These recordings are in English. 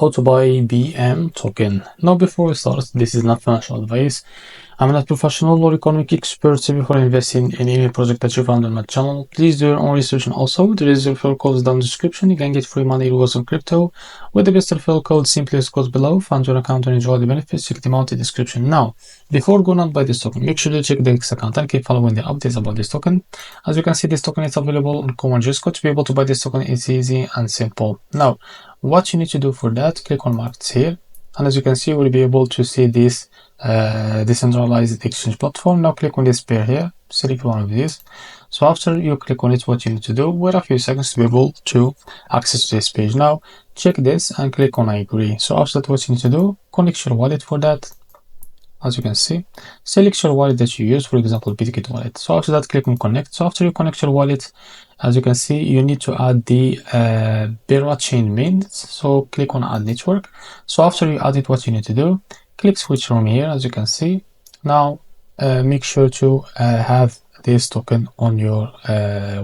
how to buy BM token. Now before we start, this is not financial advice. I'm not professional or economic expert, so before investing in any project that you found on my channel, please do your own research. And also, there is a referral code down in the description. You can get free money rewards on crypto with the best referral code. Simply use code below, fund your account and enjoy the benefits. Check them out in the description. Now, before going on buy this token, make sure to check the WEEX account and keep following the updates about this token. As you can see, this token is available on COINEX. To be able to buy this token, it's easy and simple. Now, what you need to do for that, click on markets here, and as you can see, we'll be able to see this decentralized exchange platform. Now click on this pair here, select one of these. So after you click on it, what you need to do, wait a few seconds to be able to access this page. Now check this and click on I agree. So after that, what you need to do, connect your wallet for that. As you can see, select your wallet that you use, for example, Bitget wallet. So after that, click on connect. So after you connect your wallet, as you can see, you need to add the Bera chain mains. So click on add network. So after you add it, what you need to do, click switch from here. As you can see, now make sure to have this token on your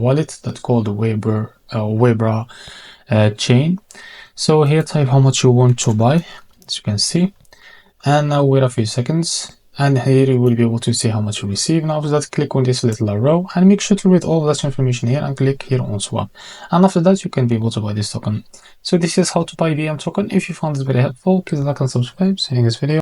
wallet that's called Webra chain. So here type how much you want to buy, as you can see. And now wait a few seconds, and here you will be able to see how much you receive. Now after that, click on this little arrow and make sure to read all of that information here and click here on swap. And after that, you can be able to buy this token. So this is how to buy BM token. If you found this very helpful, please like and subscribe. See you in this video.